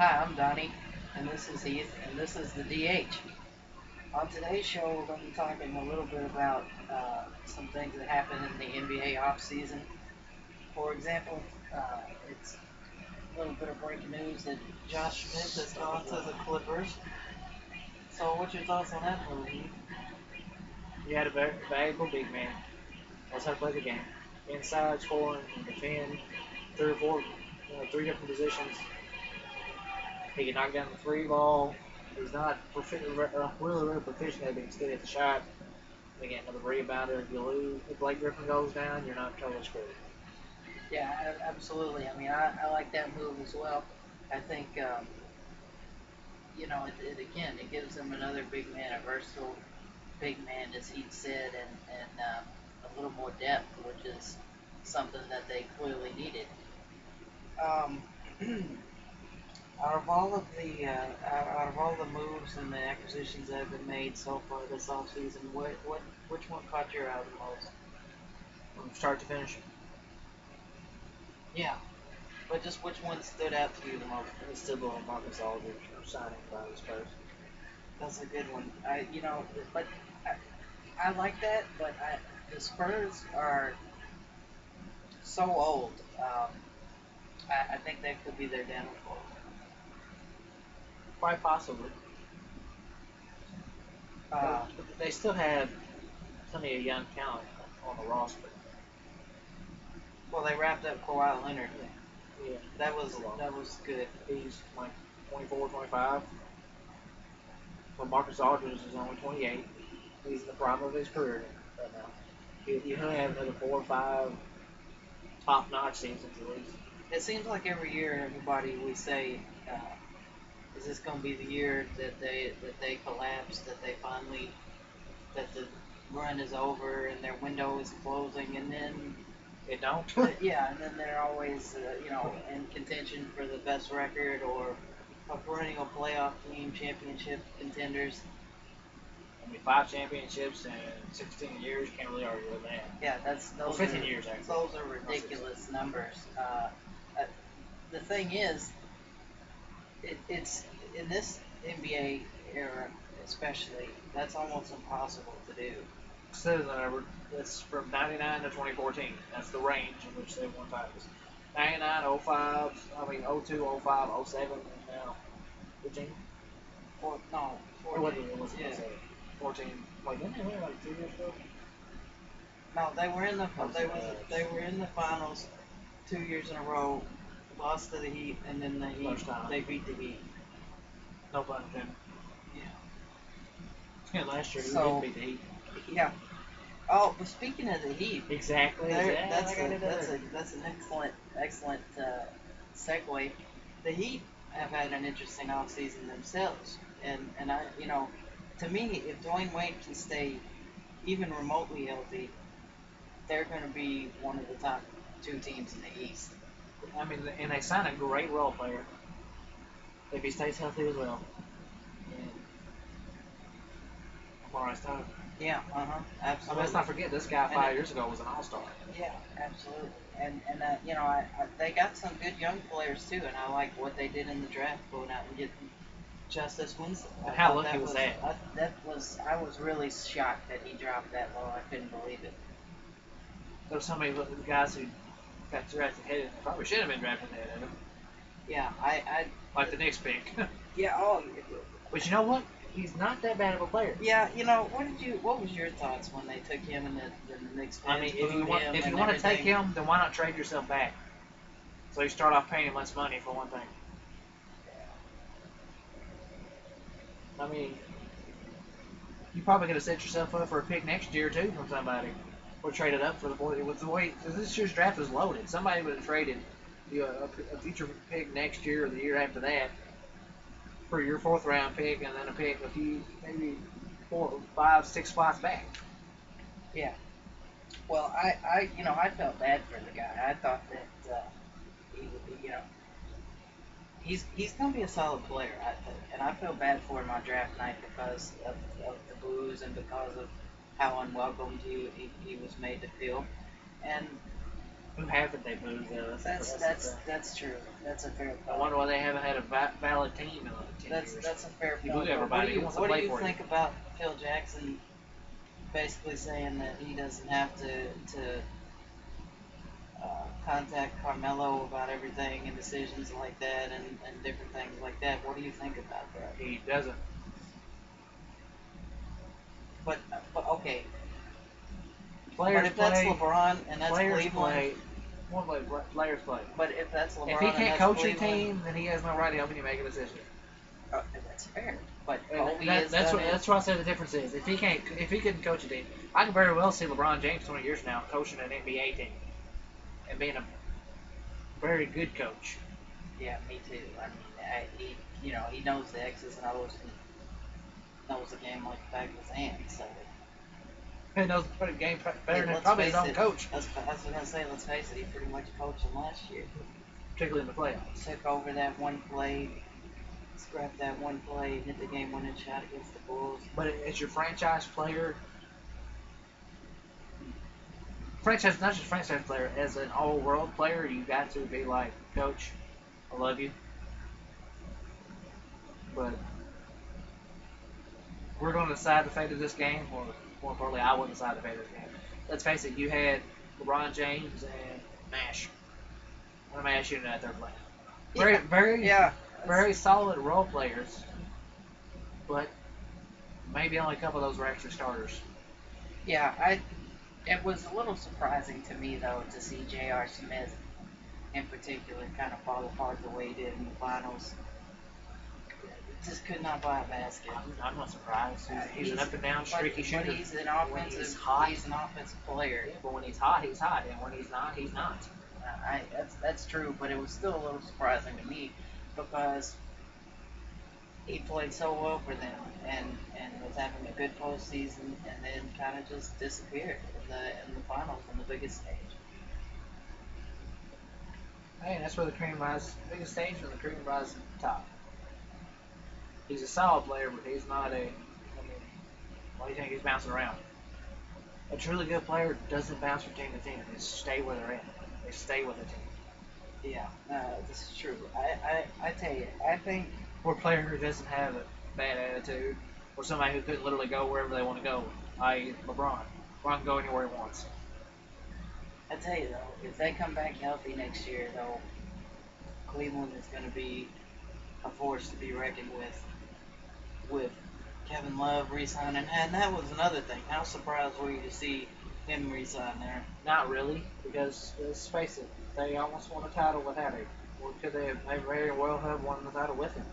Hi, I'm Donnie, and this is Heath, and this is the DH. On today's show, we're going to be talking a little bit about some things that happen in the NBA offseason. For example, it's a little bit of breaking news that Josh Smith has gone to the Clippers. So, what's your thoughts on that move, Heath? You had a very valuable big man. That's how to play the game. Inside, scoring, and defend, three or four, three different positions. He can knock down the three ball. He's not really proficient at being steady at the shot. They get another rebounder. If you lose, if Blake Griffin goes down, you're not totally screwed. Yeah, absolutely. I mean, I like that move as well. I think, again, it gives them another big man, a versatile big man, as he said, and a little more depth, which is something that they clearly needed. Um, out of all the moves and the acquisitions that have been made so far this offseason, which one caught your eye the most? From start to finish, Yeah, but just which one stood out to you the most? it's still blowing Marcus Aldridge signing by the Spurs. That's a good one. But I like that, but the Spurs are so old. I think that could be their downfall. Quite possibly. Uh, But they still have plenty of young talent on the roster. well, they wrapped up Kawhi Leonard. Yeah, That was yeah. that was good. He's like 24, 25. Well, Marcus Aldridge is only 28. He's in the prime of his career right now. He'll have another 4 or 5 top-notch seasons at least. It seems like every year, everybody we say, is this going to be the year that they collapse, that the run is over and their window is closing, and then It don't. yeah, and then they're always in contention for the best record or a perennial playoff team, championship contenders. I mean, 5 championships in 16 years. Can't really argue with that. Yeah, Well, 15 years actually. those are ridiculous numbers. The thing is, it's in this NBA era, especially, that's almost impossible to do. Says that's from 99 to 2014. That's the range in which they won titles. 99, '05, I mean '02, '05, '07, and now 15. Or no, Or 14. it wasn't Yeah. 14. Like, didn't they win like 2 years ago? No, they were in the Or was they it was they were in the finals 2 years in a row. Lost to the Heat, and then the Heat First time. they beat the Heat. No pun intended. Yeah. Yeah, last year we So did beat the Heat. yeah. Oh, but speaking of the Heat, Exactly. that's an excellent segue. The Heat have had an interesting offseason themselves, and to me, if Dwayne Wade can stay even remotely healthy, they're going to be one of the top two teams in the East. I mean, and they signed a great role player if he stays healthy as well. And Amari Stoudemire. Yeah, I mean, let's absolutely. not forget this guy And 5 years ago was an all-star. yeah, absolutely. They got some good young players too, and I like what they did in the draft, going out and getting Justice Winslow. And how lucky was that? I was really shocked that he dropped that low. I couldn't believe it. There were so many guys who got drafted ahead and probably should have been drafted ahead of him, Yeah, like the Knicks pick. yeah. Oh, But you know what? He's not that bad of a player. yeah. What was your thoughts when they took him and the Knicks I fans mean, if you booed want him if you and want to take everything? him, then why not trade yourself back? So you start off paying him less money for one thing. I mean, you probably could have set yourself up for a pick next year too from somebody, or traded up for the boy. With the way cause this year's draft is loaded, somebody would have traded you a future pick next year or the year after that for your fourth round pick, and then a pick a few maybe 4, 5, 6 spots back. Yeah. Well, I felt bad for the guy. I thought that he would be, he's gonna be a solid player, I think, and I feel bad for him on draft night because of the booze and because of how unwelcomed he was made to feel. And Who haven't they moved though? That's true. That's a fair I point. wonder why they haven't had a valid team in like 10 years. That's a fair You point. move everybody. Who wants to What do play you for think about Phil Jackson basically saying that he doesn't have to contact Carmelo about everything and decisions like that and different things like that? What do you think about that? He doesn't. But okay. Players But if that's play. LeBron and that's Players Cleveland, play. One way players play. but if that's LeBron If he and can't that's coach Cleveland, a team, then he has no right helping you make a decision. That's fair. But And Kobe that's what I say the difference is. If he couldn't coach a team, I can very well see LeBron James 20 years from now coaching an NBA team and being a very good coach. Yeah, me too. I mean, he knows the X's and O's and knows the game like the back of his hand. So He knows the game better than let's probably his face own it, coach, I was gonna say, let's face it, he pretty much coached them last year. particularly in the playoffs. Took over that one play, scrapped that one play, hit the game-winning shot against the Bulls. But as your franchise player, not just franchise player, as an all-world player, you got to be like, Coach, I love you, but we're going to decide the fate of this game, or more importantly, I will decide the fate of this game. Let's face it, you had LeBron James and Nash. One of Nash in that third play. Very solid role players, but maybe only a couple of those were extra starters. Yeah, it was a little surprising to me though to see J.R. Smith in particular kind of fall apart the way he did in the finals. Just could not buy a basket. I'm not surprised. He's an up and down streaky shooter. But he's an offensive. He's an offensive player. Yeah, but when he's hot, he's hot, and when he's not, he's not. That's true, but it was still a little surprising to me because he played so well for them and was having a good postseason, and then kind of just disappeared in the finals on the biggest stage. Hey, that's where the cream rises. Biggest stage where the cream rises to the top. He's a solid player, but he's not a. Why do you think he's bouncing around? A truly good player doesn't bounce from team to team. They stay where they're at. They stay with the team. Yeah, this is true. I tell you, I think. Or a player who doesn't have a bad attitude, or somebody who could literally go wherever they want to go, i.e. LeBron. LeBron can go anywhere he wants. I tell you though, if they come back healthy next year, though, Cleveland is going to be a force to be reckoned with Kevin Love re-signing. And that was another thing. How surprised were you to see him re-sign there? Not really, because let's face it, they almost won a title without him. Or could they very well have won the title with him?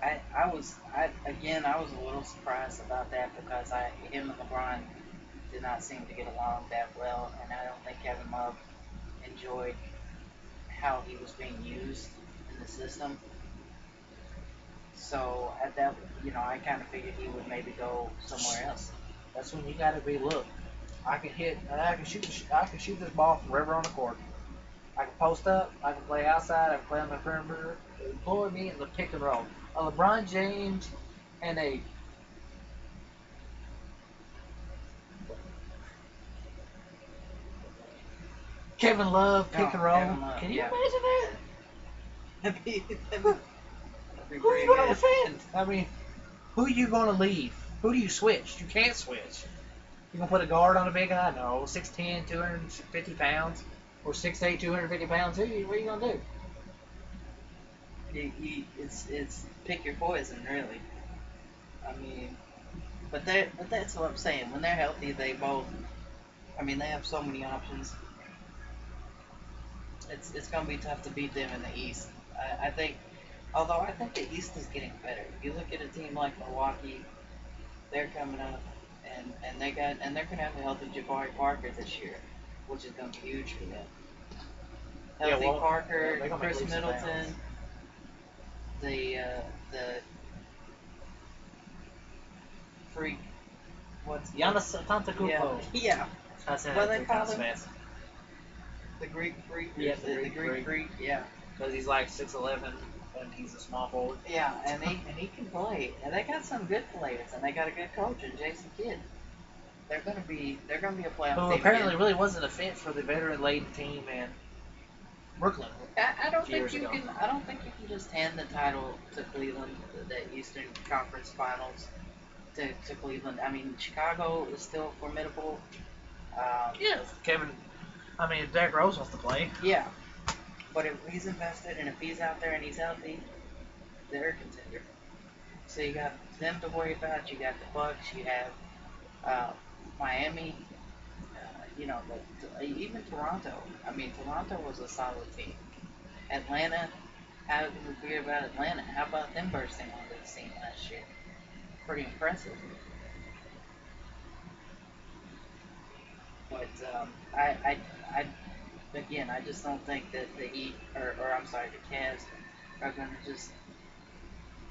I was a little surprised about that because him and LeBron did not seem to get along that well, and I don't think Kevin Love enjoyed how he was being used in the system. So I kind of figured he would maybe go somewhere else. That's when you got to be. Look, I can shoot this ball from wherever on the court. I can post up. I can play outside. I can play on the perimeter. Employ me in the pick and roll. A LeBron James and a Kevin Love pick and roll. Can you imagine that? That'd be Who are you going to defend? I mean, who are you going to leave? Who do you switch? You can't switch. You going to put a guard on a big guy? No. 6'10", 250 pounds. Or 6'8", 250 pounds. What are you going to do? It's pick your poison, really. I mean, but that's what I'm saying. When they're healthy, they have so many options. It's going to be tough to beat them in the East. I think the East is getting better. If you look at a team like Milwaukee, they're coming up, and they're going to have a healthy Jabari Parker this year, which is going to be huge for them. Healthy Parker, Chris Middleton, the freak. Giannis Antetokounmpo. Yeah. What they call him? The Greek freak. Yeah, the Greek freak. Yeah. Because he's like 6'11", and he's a small forward. Yeah, and he can play. And they got some good players, and they got a good coach in Jason Kidd. they're gonna be a playoff Who team apparently again. really wasn't a fit for the veteran-laden team in Brooklyn. I don't Years think you ago. can. I don't think you can just hand the title to Cleveland, the Eastern Conference Finals, to Cleveland. I mean, Chicago is still formidable. Yes, Derrick Rose wants to play. Yeah, but if he's invested and if he's out there and he's healthy, they're a contender. So you got them to worry about. You got the Bucks. You have Miami. Even Toronto. I mean, Toronto was a solid team. Atlanta. How can we forget about Atlanta? How about them bursting onto the scene last year? Pretty impressive. But again, I just don't think that the Heat, or I'm sorry, the Cavs are going to just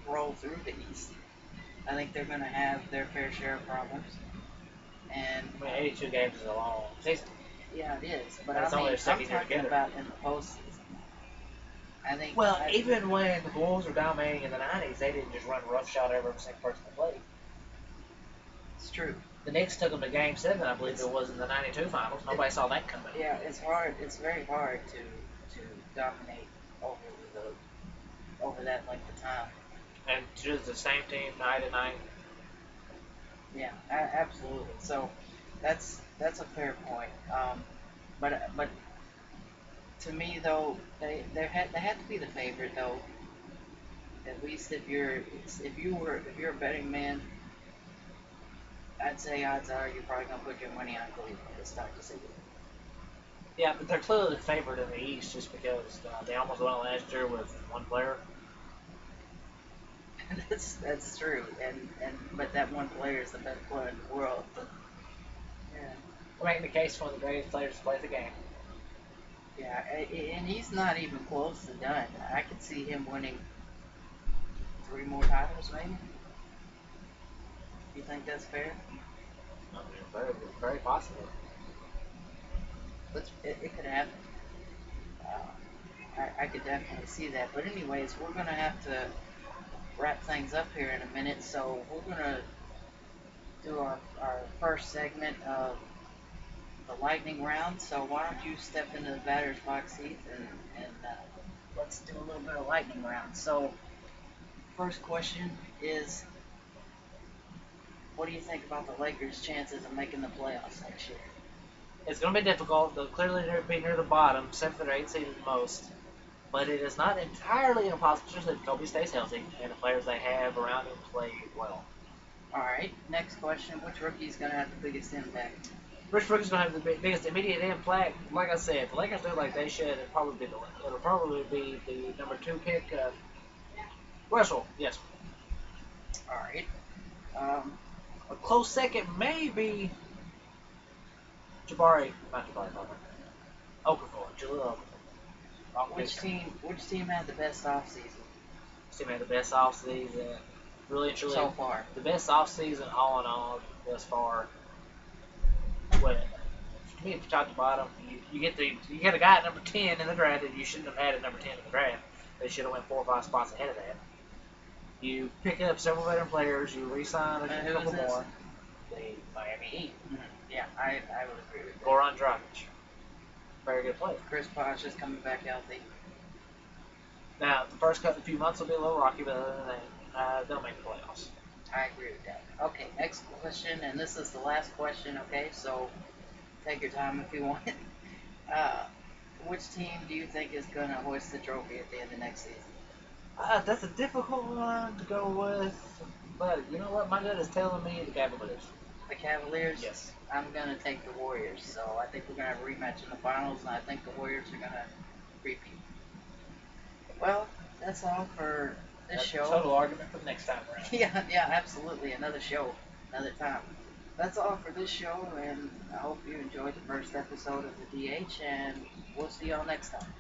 roll through the East. I think they're going to have their fair share of problems. And 82 games is a long season. yeah, it is. But It's only their second year talking together. about in the postseason. Even when the Bulls were dominating in the 90s, they didn't just run roughshod over every single person they played. It's true. The Knicks took them to Game 7, I believe it was, in the 92 finals. Nobody saw that coming. Yeah, it's hard. It's very hard to dominate over that length of time. And just the same team night and night. Yeah, absolutely. So that's a fair point. But to me though, they had to be the favorite though. At least if you're a betting man, I'd say odds are you're probably gonna put your money on Cleveland to start the season. Yeah, but they're clearly the favorite in the East just because they almost won last year with one player. That's true, but that one player is the best player in the world. Yeah. Making the case for one of the greatest players to play the game. Yeah, and he's not even close to done. I could see him winning 3 more titles, maybe. You think that's fair? I mean, very, very possible. It could happen. I could definitely see that. But anyways, we're gonna have to wrap things up here in a minute. So we're gonna do our first segment of the lightning round. So why don't you step into the batter's box seat and let's do a little bit of lightning round. So first question is, what do you think about the Lakers' chances of making the playoffs next year? It's going to be difficult. They'll clearly be near the bottom, 7th or 8th seed at most. But it is not entirely impossible, especially if Kobe stays healthy and the players they have around him play well. All right, next question. Which rookie is going to have the biggest impact? Rich Rookie's going to have the biggest immediate impact. Like I said, if the Lakers do like they should, it'll probably be the number 2 pick, Russell. Yes. All right. A close second may be Jabari, not Jabari Parker. Okafor, Jaleel Okafor. Which team had the best offseason Team had the best offseason. Really and truly, so far? the best offseason all in all thus far. What? To me, from top to bottom, you get a guy at number 10 in the draft that you shouldn't have had at number 10 in the draft. They should have went 4 or 5 spots ahead of that. You pick up several veteran players. You re-sign a couple more. The Miami Heat. Mm-hmm. Yeah, I would agree with that. Goran Dragic, very good player. Chris Bosh is coming back healthy. Now, the first few months will be a little rocky, but other than that, they'll make the playoffs. I agree with that. Okay, next question, and this is the last question, okay? So take your time if you want. Which team do you think is going to hoist the trophy at the end of next season? That's a difficult one to go with, but you know what? My gut is telling me the Cavaliers. The Cavaliers? Yes. I'm going to take the Warriors. So I think we're going to have a rematch in the finals, and I think the Warriors are going to repeat. Well, that's all for this show. Total argument for the next time around. Yeah, absolutely. Another show, another time. That's all for this show, and I hope you enjoyed the first episode of the DH, and we'll see y'all next time.